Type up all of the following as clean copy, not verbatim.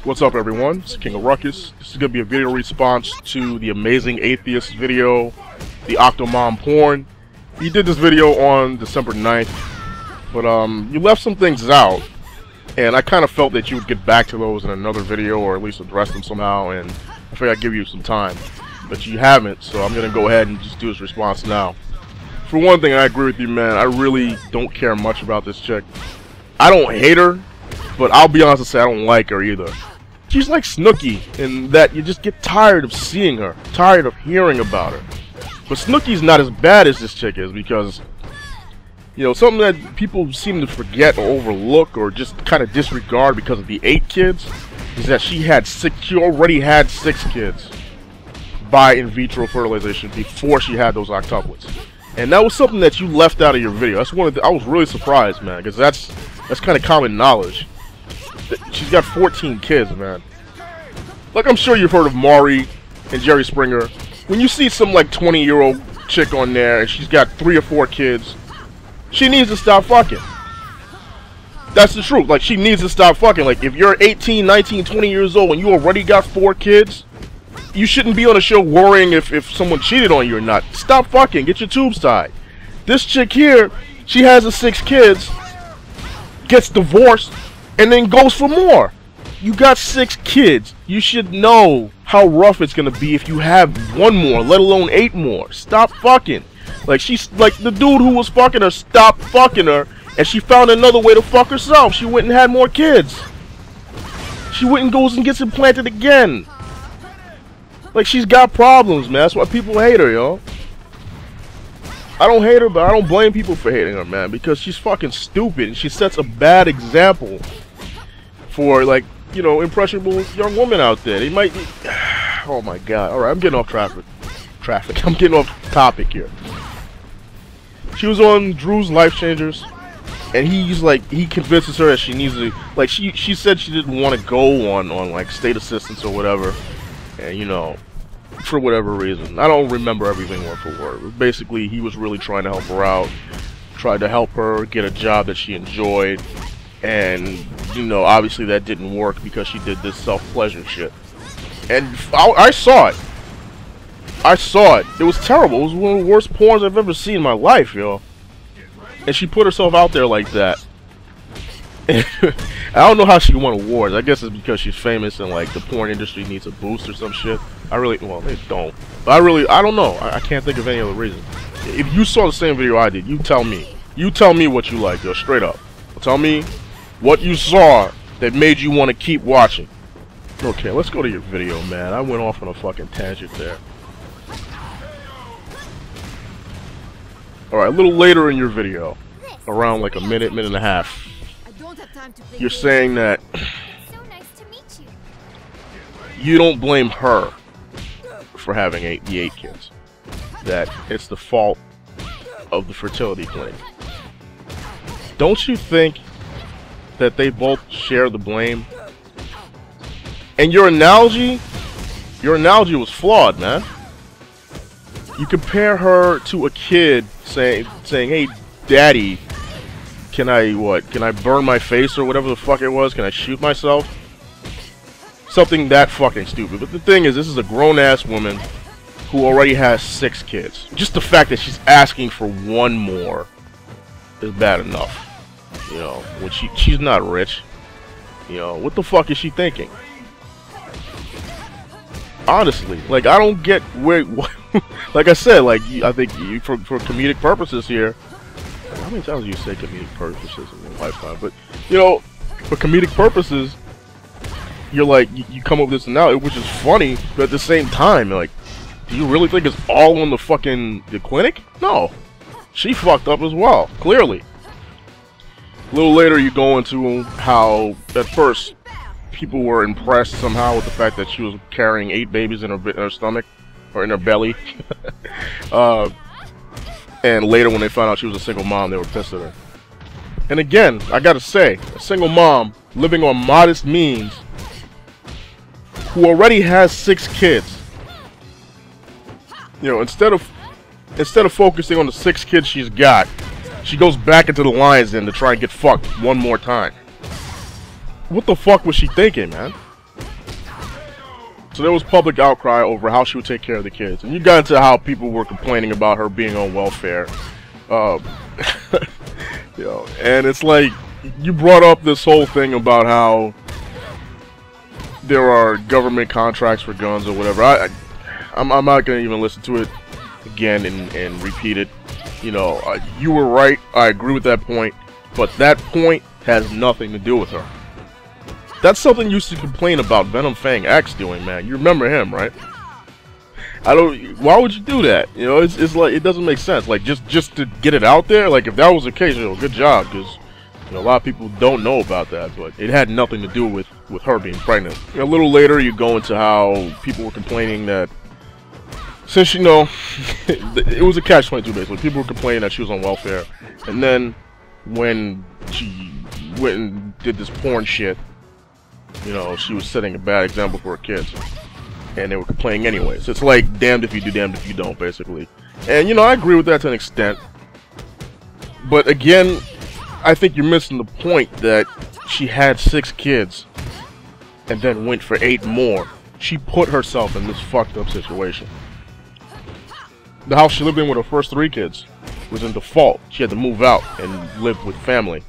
What's up, everyone? It's TheKingOfRuckus. This is going to be a video response to the Amazing Atheist video, the Octomom porn. He did this video on December 9th, but you left some things out, and I kind of felt that you would get back to those in another video, or at least address them somehow, and I figured I'd give you some time. But you haven't, so I'm going to go ahead and just do this response now. For one thing, I agree with you, man. I really don't care much about this chick. I don't hate her, but I'll be honest and say I don't like her either. She's like Snooki in that you just get tired of seeing her, tired of hearing about her. But Snooki's not as bad as this chick is because, you know, something that people seem to forget or overlook or just kind of disregard because of the 8 kids is that she already had 6 kids by in vitro fertilization before she had those octuplets. And that was something that you left out of your video. That's one of I was really surprised, man, because that's kind of common knowledge. She's got 14 kids, man. Like, I'm sure you've heard of Maury and Jerry Springer. When you see some like 20-year-old chick on there and she's got 3 or 4 kids, she needs to stop fucking. That's the truth. Like, she needs to stop fucking. Like, if you're 18, 19, 20 years old and you already got 4 kids, you shouldn't be on a show worrying if someone cheated on you or not. Stop fucking. Get your tubes tied. This chick here, she has the 6 kids, gets divorced, and then goes for more. You got 6 kids. You should know how rough it's gonna be if you have 1 more, let alone 8 more. Stop fucking. Like, she's like the dude who was fucking her stopped fucking her, and she found another way to fuck herself. She went and had more kids. She went and goes and gets implanted again. Like, she's got problems, man. That's why people hate her, yo. I don't hate her, but I don't blame people for hating her, man, because she's fucking stupid and she sets a bad example for, like, you know, impressionable young women out there. They might be... Oh my god. Alright, I'm getting off traffic. I'm getting off topic here. She was on Drew's Life Changers, and he convinces her that she needs to, like, she said she didn't want to go on like state assistance or whatever, and, you know, for whatever reason. I don't remember everything word for word. But basically, he was really trying to help her out, tried to help her get a job that she enjoyed, and, you know, obviously that didn't work because she did this self-pleasure shit. And I saw it. I saw it. It was terrible. It was one of the worst porns I've ever seen in my life, yo. And she put herself out there like that. I don't know how she won awards. I guess it's because she's famous and, like, the porn industry needs a boost or some shit. Well, they don't. But I don't know. I can't think of any other reason. If you saw the same video I did, you tell me. You tell me what you like, yo, straight up. Tell me what you saw that made you want to keep watching. Okay, let's go to your video, man. I went off on a fucking tangent there. Alright, a little later in your video, around like a minute and a half, you're saying that you don't blame her for having the 8 kids. That it's the fault of the fertility clinic. Don't you think that they both share the blame? And your analogy was flawed, man. You compare her to a kid saying, "Hey, daddy, can I burn my face or whatever the fuck it was? Can I shoot myself?" Something that fucking stupid. But the thing is, this is a grown-ass woman who already has 6 kids. Just the fact that she's asking for 1 more is bad enough. You know, when she's not rich. You know, what the fuck is she thinking? Honestly, like, I don't get where... Like I said, like, I think for comedic purposes here... How many times do you say comedic purposes in your lifetime? But, you know, for comedic purposes, you're like, you come up with this now, which is funny, but at the same time, like, do you really think it's all on the clinic? No. She fucked up as well, clearly. A little later, you go into how, at first, people were impressed somehow with the fact that she was carrying 8 babies in her stomach, or in her belly. And later, when they found out she was a single mom, they were pissed at her. And again, I gotta say, a single mom living on modest means, who already has 6 kids, you know, instead of focusing on the 6 kids she's got, she goes back into the lion's den to try and get fucked 1 more time. What the fuck was she thinking, man? So there was public outcry over how she would take care of the kids, and you got into how people were complaining about her being on welfare. You know, and it's like you brought up this whole thing about how there are government contracts for guns or whatever. I'm not gonna even listen to it again and repeat it. You know, you were right. I agree with that point, but that point has nothing to do with her. That's something you used to complain about Venom Fang X doing, man. You remember him, right? Why would you do that? You know, it's like, it doesn't make sense. Like, just to get it out there. Like, if that was the case, you know, good job, because you know, a lot of people don't know about that. But it had nothing to do with her being pregnant. You know, a little later, you go into how people were complaining that since, you know, it was a catch-22 basically. People were complaining that she was on welfare, and then when she went and did this porn shit, you know, she was setting a bad example for her kids, and they were complaining anyway. So it's like, damned if you do, damned if you don't, basically. And, you know, I agree with that to an extent. But again, I think you're missing the point that she had 6 kids, and then went for 8 more. She put herself in this fucked up situation. The house she lived in with her first 3 kids was in default. She had to move out and live with family.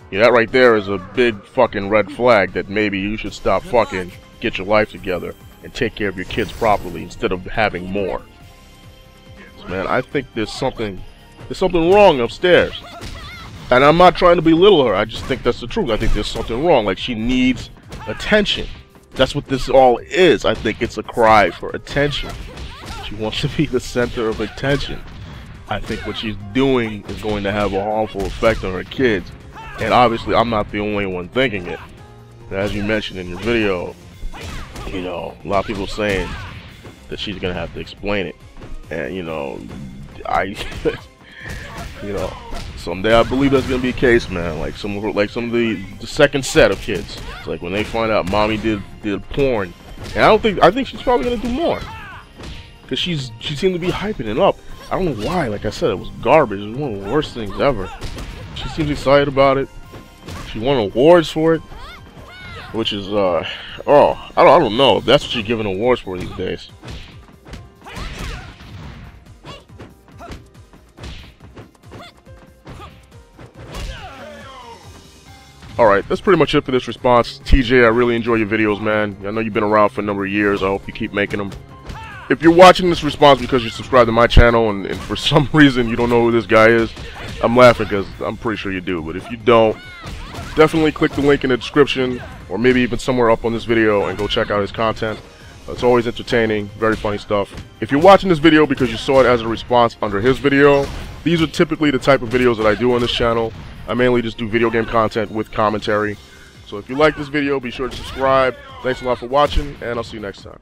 Yeah, that right there is a big fucking red flag that maybe you should stop fucking, get your life together, and take care of your kids properly instead of having more. So, man, I think there's something wrong upstairs. And I'm not trying to belittle her, I just think that's the truth. I think there's something wrong. Like, she needs attention. That's what this all is. I think it's a cry for attention. She wants to be the center of attention. I think what she's doing is going to have a harmful effect on her kids. And obviously, I'm not the only one thinking it. As you mentioned in your video, you know, a lot of people saying that she's gonna have to explain it. And, you know, you know, someday I believe that's gonna be the case, man. Like some of the second set of kids. It's like when they find out mommy did porn, and I think she's probably gonna do more, because she seemed to be hyping it up. I don't know why. Like I said, it was garbage. It was one of the worst things ever. She seems excited about it. She won awards for it, which is I don't know if that's what she's giving awards for these days. Alright, that's pretty much it for this response. TJ, I really enjoy your videos, man. I know you've been around for a number of years. I hope you keep making them. If you're watching this response because you subscribe to my channel and for some reason you don't know who this guy is, I'm laughing because I'm pretty sure you do. But if you don't, definitely click the link in the description, or maybe even somewhere up on this video, and go check out his content. It's always entertaining, very funny stuff. If you're watching this video because you saw it as a response under his video, these are typically the type of videos that I do on this channel. I mainly just do video game content with commentary. So if you like this video, be sure to subscribe. Thanks a lot for watching, and I'll see you next time.